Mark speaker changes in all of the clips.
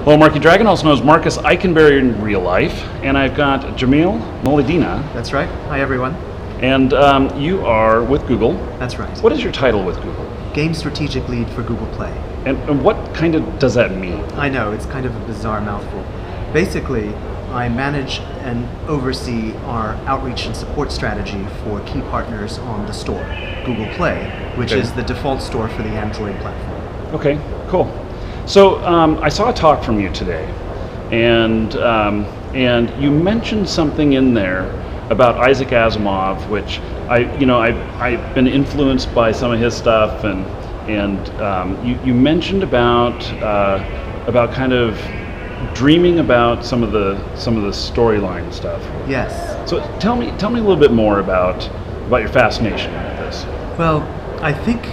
Speaker 1: Hello, Marky Dragon, also known as Marcus Eichenberry in real life, and I've got Jamil Moledina,
Speaker 2: That's right. Hi, everyone.
Speaker 1: and you are with Google.
Speaker 2: That's right.
Speaker 1: What is your title with Google?
Speaker 2: Game Strategic Lead for Google Play.
Speaker 1: And what kind of does that mean?
Speaker 2: I know, it's kind of a bizarre mouthful. Basically, I manage and oversee our outreach and support strategy for key partners on the store, Google Play, which
Speaker 1: Okay.
Speaker 2: is the default store for the Android platform.
Speaker 1: Okay, cool. So I saw a talk from you today, and you mentioned something in there about Isaac Asimov, which I've been influenced by some of his stuff, and you mentioned about kind of dreaming about some of the storyline stuff.
Speaker 2: Yes.
Speaker 1: So tell me a little bit more about your fascination with this.
Speaker 2: Well, I think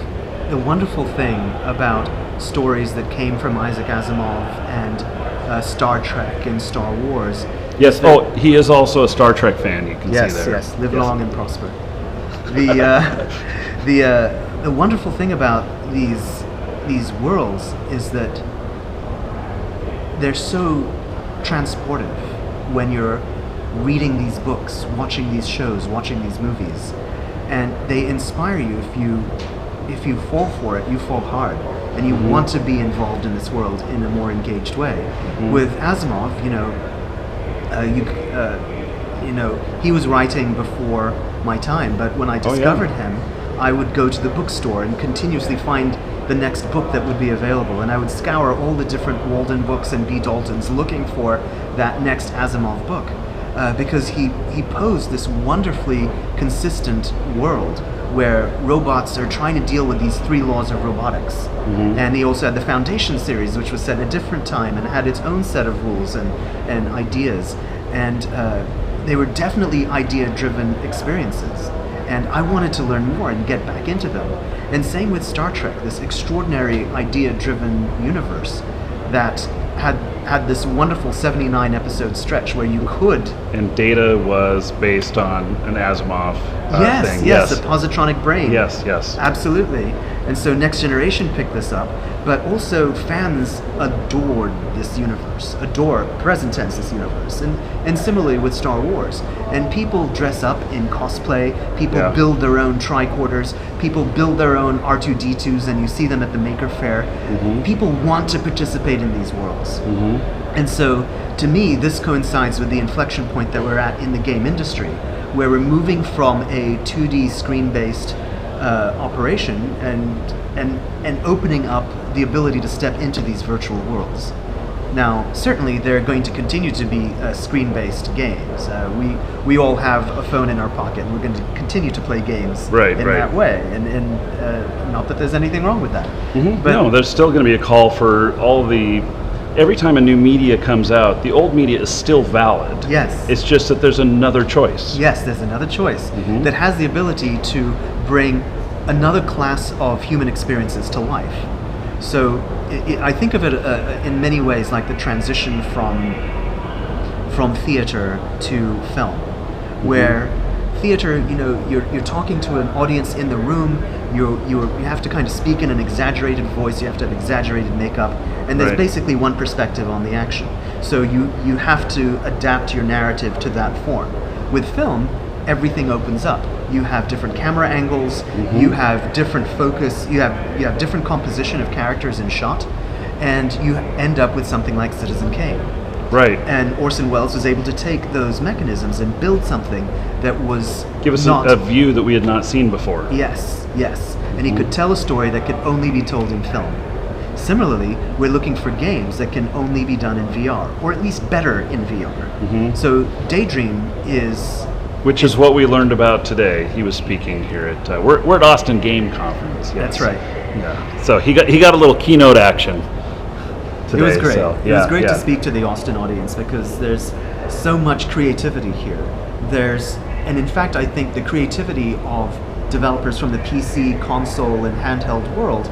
Speaker 2: the wonderful thing about stories that came from Isaac Asimov and Star Trek and Star Wars.
Speaker 1: Yes. Oh, he is also a Star Trek fan. You can see there.
Speaker 2: Yes. Live long and prosper. The wonderful thing about these worlds is that they're so transportive when you're reading these books, watching these shows, watching these movies, and they inspire you. If you fall for it, you fall hard, and you want to be involved in this world in a more engaged way. With Asimov, he was writing before my time, but when I discovered him, I would go to the bookstore and continuously find the next book that would be available, and I would scour all the different Walden books and B. Daltons looking for that next Asimov book, because he posed this wonderfully consistent world where robots are trying to deal with these three laws of robotics. And he also had the Foundation series, which was set at a different time and had its own set of rules and ideas, and they were definitely idea-driven experiences. And I wanted to learn more and get back into them. And same with Star Trek, this extraordinary idea-driven universe that had this wonderful 79 episode stretch where you could...
Speaker 1: And Data was based on an Asimov thing.
Speaker 2: Yes, the positronic brain.
Speaker 1: Yes.
Speaker 2: Absolutely. And so Next Generation picked this up, but also fans adored this universe, present tense this universe, and similarly with Star Wars. And people dress up in cosplay, people build their own tricorders, people build their own R2-D2s, and you see them at the Maker Faire. People want to participate in these worlds. And so, to me, this coincides with the inflection point that we're at in the game industry, where we're moving from a 2D screen-based operation and opening up the ability to step into these virtual worlds. Now, certainly, there are going to continue to be screen-based games. We all have a phone in our pocket, and we're going to continue to play games that way. And not that there's anything wrong with that.
Speaker 1: But no, there's still going to be a call for all the... Every time a new media comes out, the old media is still valid.
Speaker 2: Yes.
Speaker 1: It's just that there's another choice.
Speaker 2: Yes, there's another choice that has the ability to bring another class of human experiences to life. So I think of it in many ways like the transition from theater to film, where theater, you're talking to an audience in the room. You have to kind of speak in an exaggerated voice. You have to have exaggerated makeup, and there's basically one perspective on the action. So you have to adapt your narrative to that form. With film, everything opens up. You have different camera angles. You have different focus. You have different composition of characters in shot, and you end up with something like Citizen Kane.
Speaker 1: Right.
Speaker 2: And Orson Welles was able to take those mechanisms and build something that was
Speaker 1: give us a view that we had not seen before.
Speaker 2: Yes. And he could tell a story that could only be told in film. Similarly, we're looking for games that can only be done in VR, or at least better in VR. So Daydream is...
Speaker 1: Which is what we learned about today. He was speaking here at... we're at Austin Game Conference. Yes.
Speaker 2: That's right.
Speaker 1: Yeah. So he got a little keynote action today.
Speaker 2: It was great. It was great to
Speaker 1: speak
Speaker 2: speak to the Austin audience, because there's so much creativity here. And in fact, I think the creativity of developers from the PC, console, and handheld world,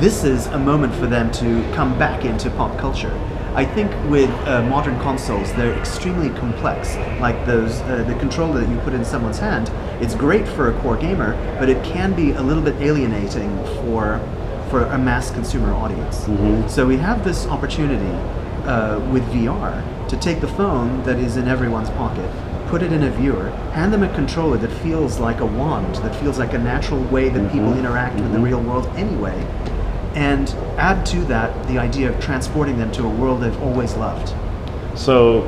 Speaker 2: this is a moment for them to come back into pop culture. I think with modern consoles, they're extremely complex. Like the controller that you put in someone's hand, it's great for a core gamer, but it can be a little bit alienating for a mass consumer audience. So we have this opportunity with VR to take the phone that is in everyone's pocket, put it in a viewer, hand them a controller that feels like a wand, that feels like a natural way that people interact with the real world anyway, and add to that the idea of transporting them to a world they've always loved.
Speaker 1: So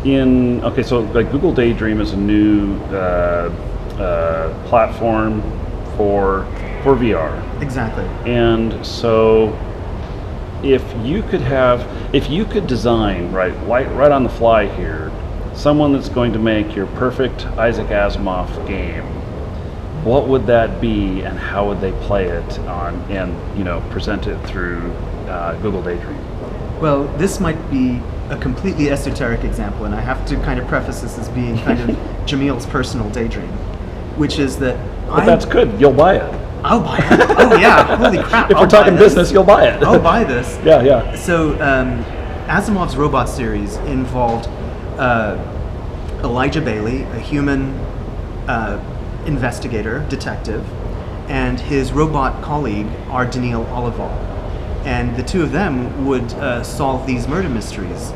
Speaker 1: like Google Daydream is a new platform for VR.
Speaker 2: Exactly.
Speaker 1: And so if you could design right on the fly here, someone that's going to make your perfect Isaac Asimov game, what would that be, and how would they play it on and present it through Google Daydream?
Speaker 2: Well, this might be a completely esoteric example, and I have to kind of preface this as being kind of Jamil's personal daydream, which is that
Speaker 1: But that's good. You'll buy it.
Speaker 2: I'll buy it. Oh yeah, holy crap!
Speaker 1: If we're talking business, you'll buy it.
Speaker 2: I'll buy this.
Speaker 1: Yeah.
Speaker 2: So Asimov's robot series involved Elijah Bailey, a human investigator, detective, and his robot colleague, our Daniil Olival. And the two of them would solve these murder mysteries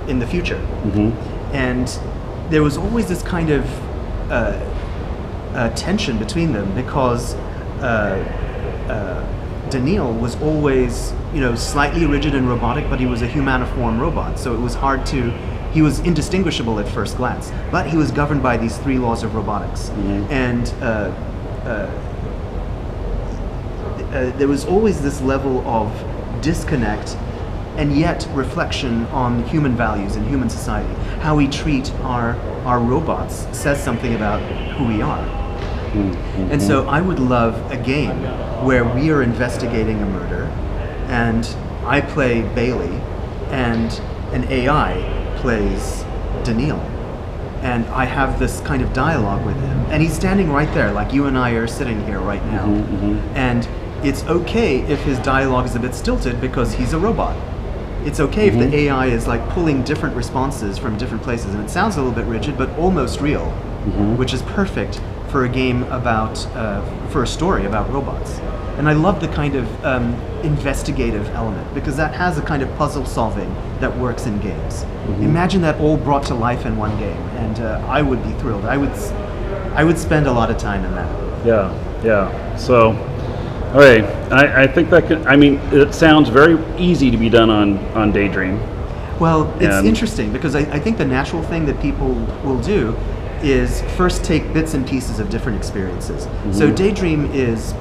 Speaker 2: in the future. And there was always this kind of tension between them, because Daniil was always, slightly rigid and robotic, but he was a humaniform robot, so it was hard to. He was indistinguishable at first glance, but he was governed by these 3 laws of robotics, and there was always this level of disconnect and yet reflection on human values and human society. How we treat our robots says something about who we are. And so I would love a game where we are investigating a murder, and I play Bailey, and an AI plays Daniil. And I have this kind of dialogue with him. And he's standing right there, like you and I are sitting here right now. And it's okay if his dialogue is a bit stilted because he's a robot. It's okay if the AI is like pulling different responses from different places. And it sounds a little bit rigid, but almost real, which is perfect for a game about, for a story about robots. And I love the kind of investigative element, because that has a kind of puzzle solving that works in games. Imagine that all brought to life in one game, and I would be thrilled. I would spend a lot of time in that.
Speaker 1: Yeah. So, all right, I think that it sounds very easy to be done on Daydream.
Speaker 2: Well, it's interesting, because I think the natural thing that people will do is first take bits and pieces of different experiences. So Daydream is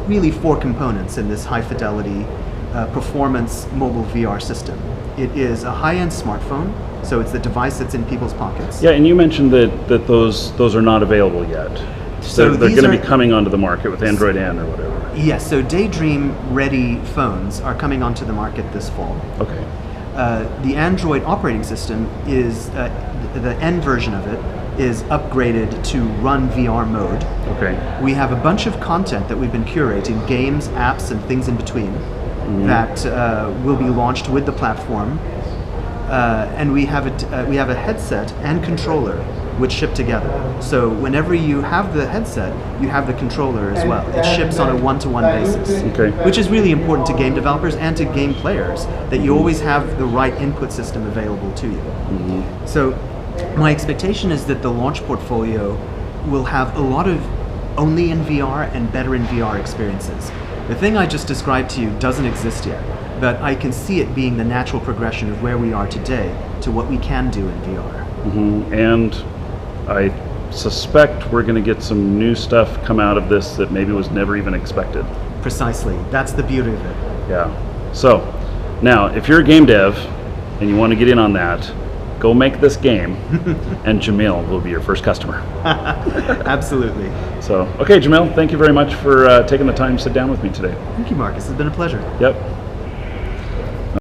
Speaker 2: really 4 components in this high fidelity performance mobile VR system. It is a high-end smartphone, so it's the device that's in people's pockets.
Speaker 1: Yeah, and you mentioned that those are not available yet. So they're going to be coming onto the market with Android N or whatever.
Speaker 2: Yes, so Daydream ready phones are coming onto the market this fall.
Speaker 1: Okay.
Speaker 2: The Android operating system is, the N version of it is upgraded to run VR mode.
Speaker 1: Okay.
Speaker 2: We have a bunch of content that we've been curating, games, apps, and things in between, that will be launched with the platform. And we have a headset and controller which ship together. So whenever you have the headset, you have the controller as well. It ships on a one-to-one basis, which is really important to game developers and to game players, that you always have the right input system available to you. So my expectation is that the launch portfolio will have a lot of only in VR and better in VR experiences. The thing I just described to you doesn't exist yet, but I can see it being the natural progression of where we are today to what we can do in VR.
Speaker 1: And I suspect we're going to get some new stuff come out of this that maybe was never even expected.
Speaker 2: Precisely. That's the beauty of it.
Speaker 1: Yeah. So, now, if you're a game dev and you want to get in on that, go make this game, and Jamil will be your first customer.
Speaker 2: Absolutely.
Speaker 1: So, okay, Jamil, thank you very much for taking the time to sit down with me today.
Speaker 2: Thank you, Marcus. It's been a pleasure.
Speaker 1: Yep.